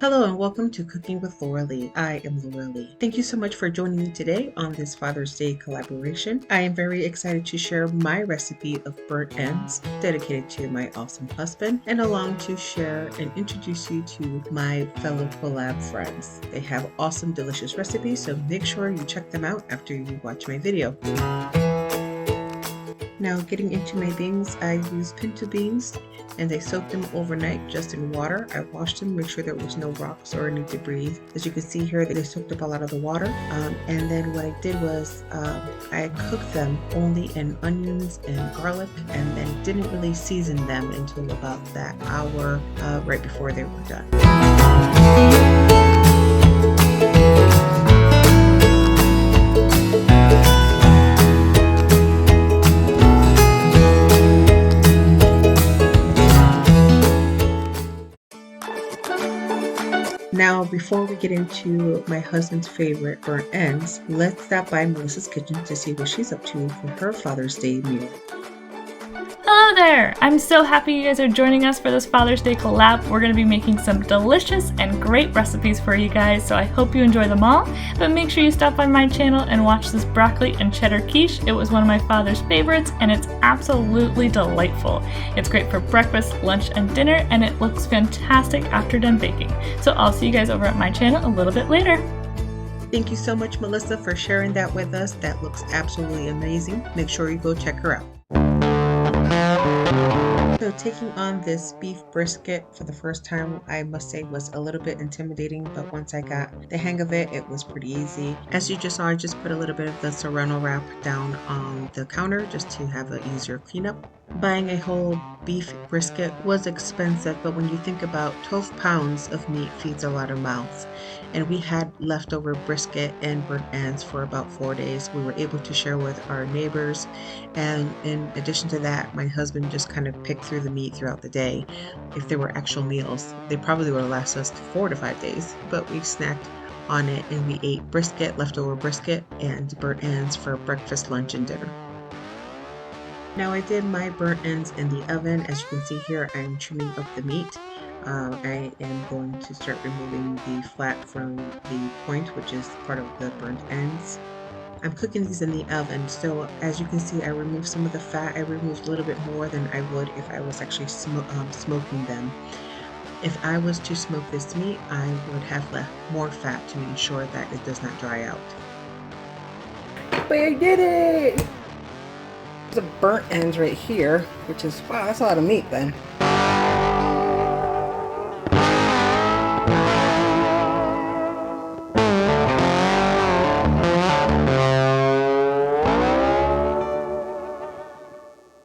Hello and welcome to Cooking with Lauralee. I am Lauralee. Thank you so much for joining me today on this Father's Day collaboration. I am very excited to share my recipe of burnt ends dedicated to my awesome husband and along to share and introduce you to my fellow collab friends. They have awesome delicious recipes, so make sure you check them out after you watch my video. Now getting into my beans, I use pinto beans and I soaked them overnight just in water. I washed them, make sure there was no rocks or any debris. As you can see here, they soaked up a lot of the water. And then what I did was I cooked them only in onions and garlic and then didn't really season them until about that hour right before they were done. Now, before we get into my husband's favorite burnt ends, let's stop by Melissa's kitchen to see what she's up to for her Father's Day meal. Hello there! I'm so happy you guys are joining us for this Father's Day collab. We're going to be making some delicious and great recipes for you guys, so I hope you enjoy them all. But make sure you stop by my channel and watch this broccoli and cheddar quiche. It was one of my father's favorites and it's absolutely delightful. It's great for breakfast, lunch, and dinner, and it looks fantastic after done baking. So I'll see you guys over at my channel a little bit later. Thank you so much, Melissa, for sharing that with us. That looks absolutely amazing. Make sure you go check her out. So taking on this beef brisket for the first time, I must say was a little bit intimidating, but once I got the hang of it, it was pretty easy. As you just saw, I just put a little bit of the Serrano wrap down on the counter just to have an easier cleanup. Buying a whole beef brisket was expensive, but when you think about 12 pounds of meat feeds a lot of mouths. And we had leftover brisket and burnt ends for about 4 days. We were able to share with our neighbors. And in addition to that, my husband just kind of picked through the meat throughout the day. If there were actual meals, they probably would have lasted us 4 to 5 days, but we snacked on it and we ate brisket, leftover brisket, and burnt ends for breakfast, lunch, and dinner. Now I did my burnt ends in the oven. As you can see here, I am trimming up the meat. I am going to start removing the flat from the point, which is part of the burnt ends. I'm cooking these in the oven, so as you can see, I removed some of the fat. I removed a little bit more than I would if I was actually smoking them. If I was to smoke this meat, I would have left more fat to ensure that it does not dry out. But I did it! The burnt ends right here, which is, wow, that's a lot of meat then.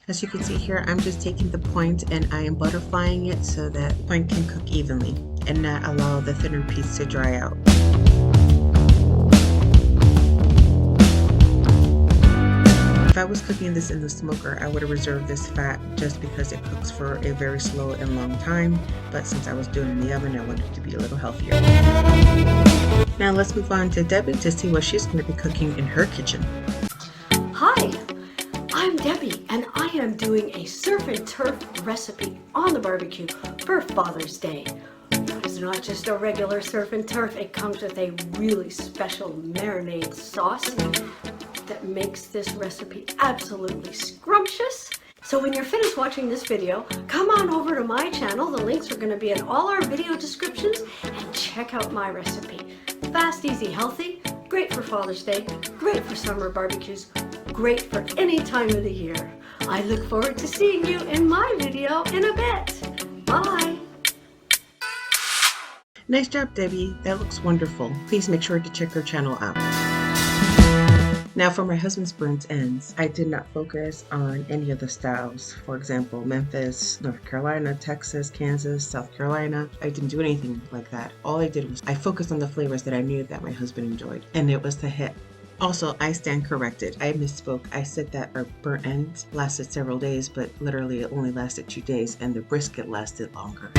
As you can see here, I'm just taking the point and I am butterflying it so that the point can cook evenly and not allow the thinner piece to dry out. If I was cooking this in the smoker, I would have reserved this fat just because it cooks for a very slow and long time, but since I was doing it in the oven, I wanted it to be a little healthier. Now let's move on to Debbie to see what she's going to be cooking in her kitchen. Hi, I'm Debbie and I am doing a surf and turf recipe on the barbecue for Father's Day. It's not just a regular surf and turf, it comes with a really special marinade sauce that makes this recipe absolutely scrumptious. So when you're finished watching this video, come on over to my channel. The links are going to be in all our video descriptions and check out my recipe. Fast, easy, healthy, great for Father's Day, great for summer barbecues, great for any time of the year. I look forward to seeing you in my video in a bit. Bye! Nice job, Debbie. That looks wonderful. Please make sure to check her channel out. Now for my husband's burnt ends, I did not focus on any of the styles. For example, Memphis, North Carolina, Texas, Kansas, South Carolina. I didn't do anything like that. All I did was I focused on the flavors that I knew that my husband enjoyed, and it was the hit. Also, I stand corrected. I misspoke. I said that our burnt ends lasted several days, but literally it only lasted 2 days, and the brisket lasted longer.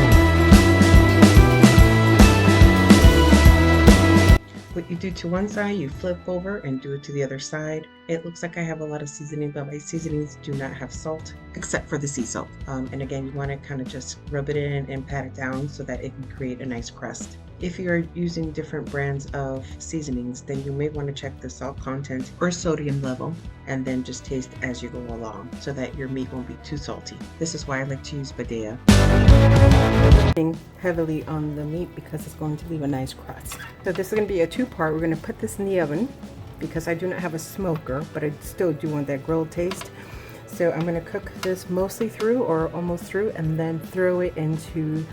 What you do to one side, you flip over and do it to the other side. It looks like I have a lot of seasoning, but my seasonings do not have salt, except for the sea salt. And again, you want to kind of just rub it in and pat it down so that it can create a nice crust. If you're using different brands of seasonings, then you may want to check the salt content or sodium level and then just taste as you go along so that your meat won't be too salty. This is why I like to use Badea. Heavily on the meat because it's going to leave a nice crust. So this is going to be a two-part. We're going to put this in the oven because I do not have a smoker, but I still do want that grilled taste. So I'm going to cook this mostly through or almost through and then throw it into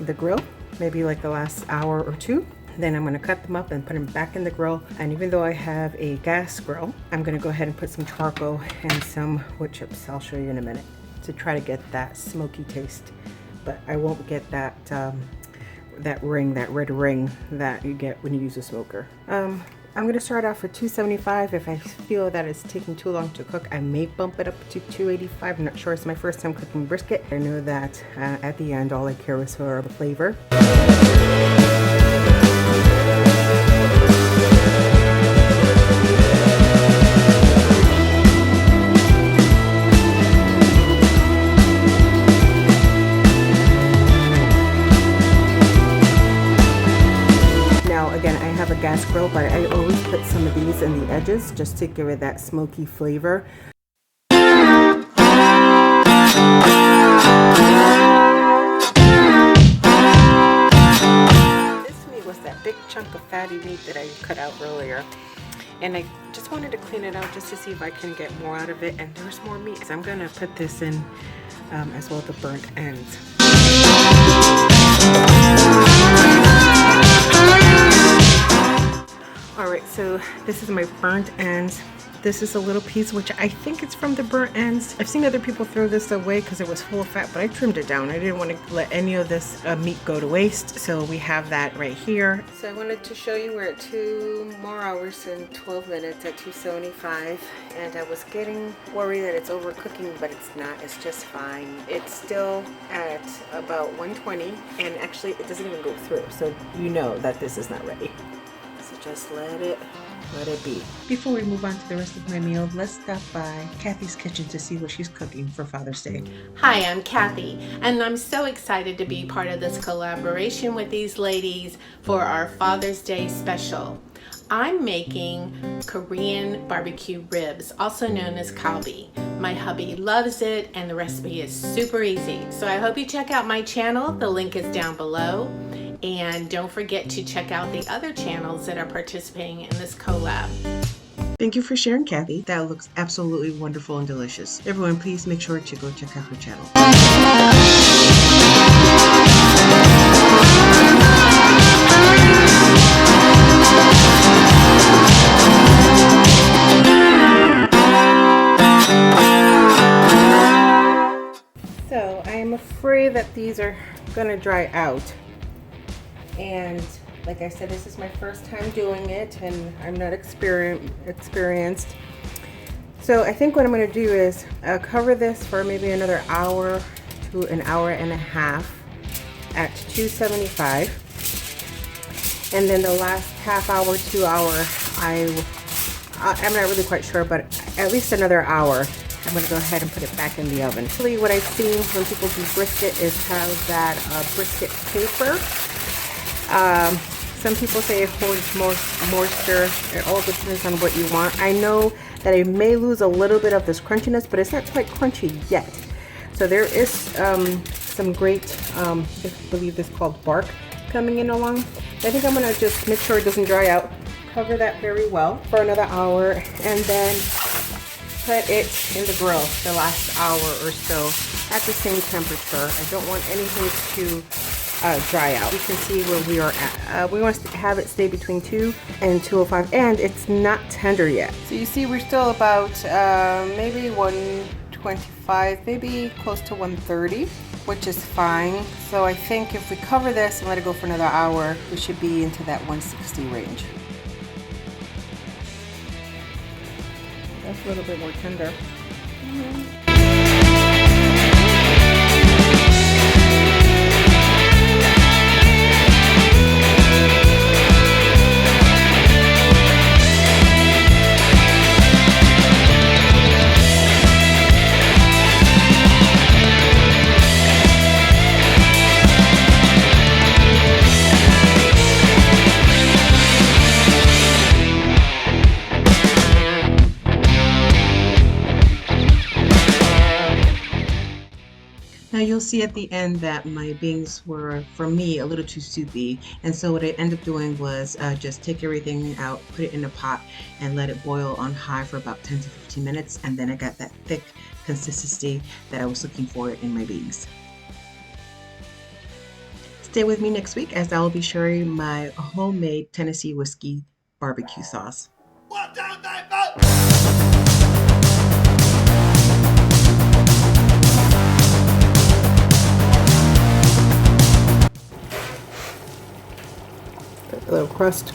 the grill, maybe like the last hour or two. Then I'm going to cut them up and put them back in the grill. And even though I have a gas grill, I'm going to go ahead and put some charcoal and some wood chips. I'll show you in a minute to try to get that smoky taste. But I won't get that that red ring that you get when you use a smoker. I'm going to start off with 275. If I feel that it's taking too long to cook, I may bump it up to 285. I'm not sure. It's my first time cooking brisket. I know that at the end, all I care is for the flavor. Again, I have a gas grill, but I always put some of these in the edges just to give it that smoky flavor. This meat was that big chunk of fatty meat that I cut out earlier. And I just wanted to clean it out just to see if I can get more out of it. And there's more meat. So I'm going to put this in as well, the burnt ends. Alright, so this is my burnt ends. This is a little piece, which I think it's from the burnt ends. I've seen other people throw this away because it was full of fat, but I trimmed it down. I didn't want to let any of this meat go to waste, so we have that right here. So I wanted to show you we're at 2 more hours and 12 minutes at 275, and I was getting worried that it's overcooking, but it's not. It's just fine. It's still at about 120, and actually it doesn't even go through, so you know that this is not ready. So just let it be. Before we move on to the rest of my meal, let's stop by Cathy's kitchen to see what she's cooking for Father's Day. Hi, I'm Cathy, and I'm so excited to be part of this collaboration with these ladies for our Father's Day special. I'm making Korean barbecue ribs, also known as kalbi. My hubby loves it, and the recipe is super easy. So I hope you check out my channel. The link is down below. And don't forget to check out the other channels that are participating in this collab. Thank you for sharing, Cathy. That looks absolutely wonderful and delicious. Everyone, please make sure to go check out her channel. So I am afraid that these are gonna dry out. And like I said, this is my first time doing it and I'm not experienced. So I think what I'm going to do is cover this for maybe another hour to an hour and a half at 275. And then the last half hour, 2 hour, I'm not really quite sure, but at least another hour, I'm going to go ahead and put it back in the oven. Actually, what I've seen when people do brisket is have that brisket paper. Some people say it holds more moisture. It all depends on what you want. I know that it may lose a little bit of this crunchiness, but it's not quite crunchy yet. So there is some great, I believe this is called bark, coming in along. I think I'm going to just make sure it doesn't dry out. Cover that very well for another hour, and then put it in the grill the last hour or so at the same temperature. I don't want anything to dry out. You can see where we are at. We want to have it stay between 2 and 205, and it's not tender yet. So you see we're still about maybe 125, maybe close to 130, which is fine. So I think if we cover this and let it go for another hour, we should be into that 160 range. That's a little bit more tender. You'll see at the end that my beans were, for me, a little too soupy. And so what I ended up doing was just take everything out, put it in a pot, and let it boil on high for about 10 to 15 minutes. And then I got that thick consistency that I was looking for in my beans. Stay with me next week as I will be sharing my homemade Tennessee whiskey barbecue sauce. 1, 2, 3, 4. A little crust